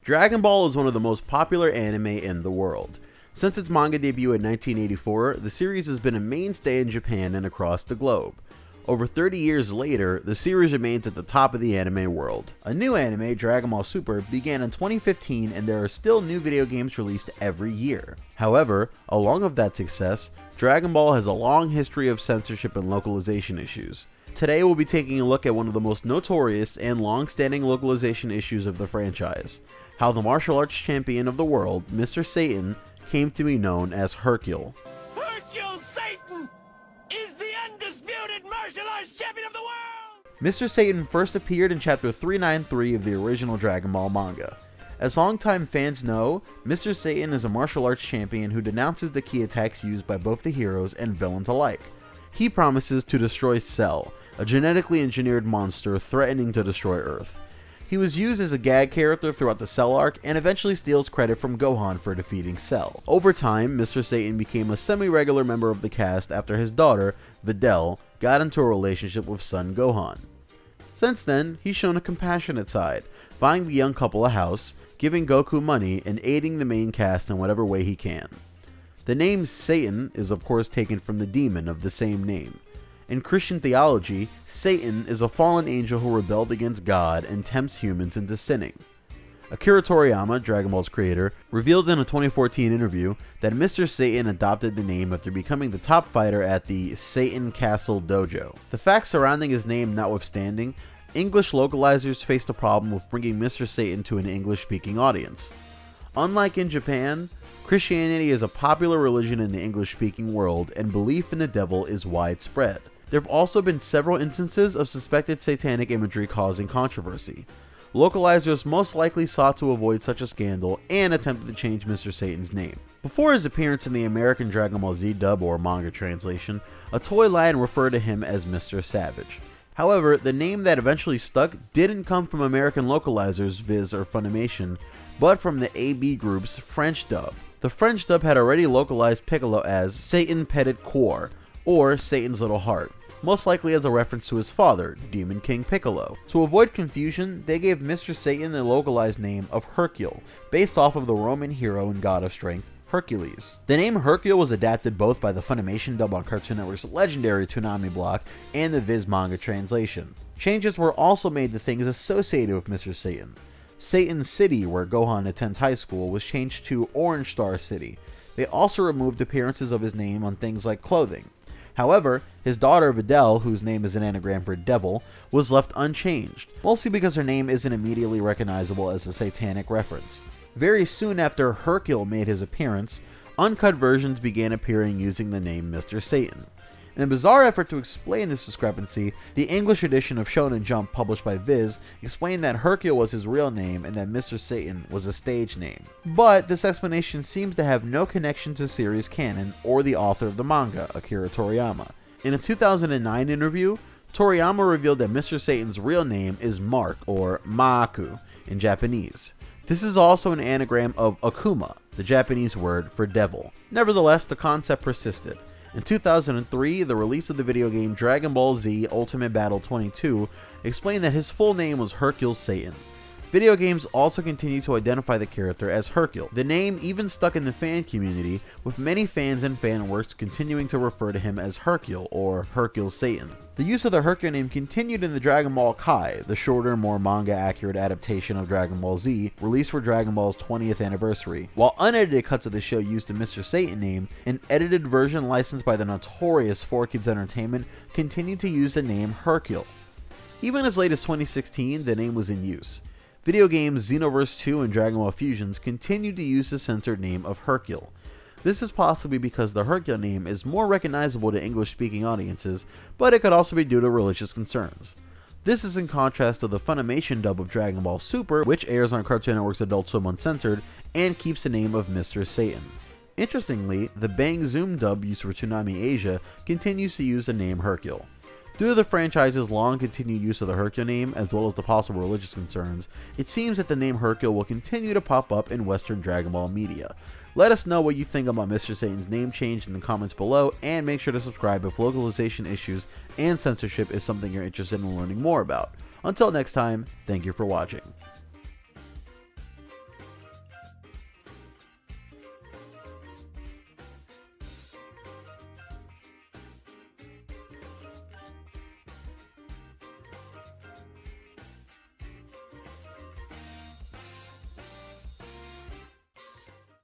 Dragon Ball is one of the most popular anime in the world. Since its manga debut in 1984, the series has been a mainstay in Japan and across the globe. Over 30 years later, the series remains at the top of the anime world. A new anime, Dragon Ball Super, began in 2015 and there are still new video games released every year. However, along with that success, Dragon Ball has a long history of censorship and localization issues. Today we'll be taking a look at one of the most notorious and long-standing localization issues of the franchise, how the martial arts champion of the world, Mr. Satan, came to be known as Hercule. Hercule Satan is the undisputed martial arts champion of the world! Mr. Satan first appeared in chapter 393 of the original Dragon Ball manga. As longtime fans know, Mr. Satan is a martial arts champion who denounces the ki attacks used by both the heroes and villains alike. He promises to destroy Cell, a genetically engineered monster threatening to destroy Earth. He was used as a gag character throughout the Cell arc and eventually steals credit from Gohan for defeating Cell. Over time, Mr. Satan became a semi-regular member of the cast after his daughter, Vidme, got into a relationship with son Gohan. Since then, he's shown a compassionate side, buying the young couple a house, giving Goku money, and aiding the main cast in whatever way he can. The name Satan is of course taken from the demon of the same name. In Christian theology, Satan is a fallen angel who rebelled against God and tempts humans into sinning. Akira Toriyama, Dragon Ball's creator, revealed in a 2014 interview that Mr. Satan adopted the name after becoming the top fighter at the Satan Castle Dojo. The facts surrounding his name notwithstanding, English localizers faced a problem with bringing Mr. Satan to an English-speaking audience. Unlike in Japan, Christianity is a popular religion in the English-speaking world, and belief in the devil is widespread. There have also been several instances of suspected satanic imagery causing controversy. Localizers most likely sought to avoid such a scandal and attempted to change Mr. Satan's name. Before his appearance in the American Dragon Ball Z dub or manga translation, a toy line referred to him as Mr. Savage. However, the name that eventually stuck didn't come from American localizers, Viz or Funimation, but from the AB Group's French dub. The French dub had already localized Piccolo as Satan Petit Coeur, or Satan's Little Heart, most likely as a reference to his father, Demon King Piccolo. To avoid confusion, they gave Mr. Satan the localized name of Hercule, based off of the Roman hero and god of strength, Hercules. The name Hercule was adapted both by the Funimation dub on Cartoon Network's legendary Toonami block and the Viz manga translation. Changes were also made to things associated with Mr. Satan. Satan City, where Gohan attends high school, was changed to Orange Star City. They also removed appearances of his name on things like clothing. However, his daughter Vidme, whose name is an anagram for devil, was left unchanged, mostly because her name isn't immediately recognizable as a satanic reference. Very soon after Hercule made his appearance, uncut versions began appearing using the name Mr. Satan. In a bizarre effort to explain this discrepancy, the English edition of Shonen Jump published by Viz explained that Hercule was his real name and that Mr. Satan was a stage name. But this explanation seems to have no connection to series canon or the author of the manga, Akira Toriyama. In a 2009 interview, Toriyama revealed that Mr. Satan's real name is Mark, or Maaku, in Japanese. This is also an anagram of Akuma, the Japanese word for devil. Nevertheless, the concept persisted. In 2003, the release of the video game Dragon Ball Z Ultimate Battle 22 explained that his full name was Hercule Satan. Video games also continue to identify the character as Hercule. The name even stuck in the fan community, with many fans and fan works continuing to refer to him as Hercule or Hercule Satan. The use of the Hercule name continued in the Dragon Ball Kai, the shorter, more manga-accurate adaptation of Dragon Ball Z, released for Dragon Ball's 20th anniversary. While unedited cuts of the show used the Mr. Satan name, an edited version licensed by the notorious 4Kids Entertainment continued to use the name Hercule. Even as late as 2016, the name was in use. Video games Xenoverse 2 and Dragon Ball Fusions continued to use the censored name of Hercule. This is possibly because the Hercule name is more recognizable to English-speaking audiences, but it could also be due to religious concerns. This is in contrast to the Funimation dub of Dragon Ball Super, which airs on Cartoon Network's Adult Swim Uncensored, and keeps the name of Mr. Satan. Interestingly, the Bang Zoom dub used for Toonami Asia continues to use the name Hercule. Due to the franchise's long continued use of the Hercule name, as well as the possible religious concerns, it seems that the name Hercule will continue to pop up in Western Dragon Ball media. Let us know what you think about Mr. Satan's name change in the comments below, and make sure to subscribe if localization issues and censorship is something you're interested in learning more about. Until next time, thank you for watching.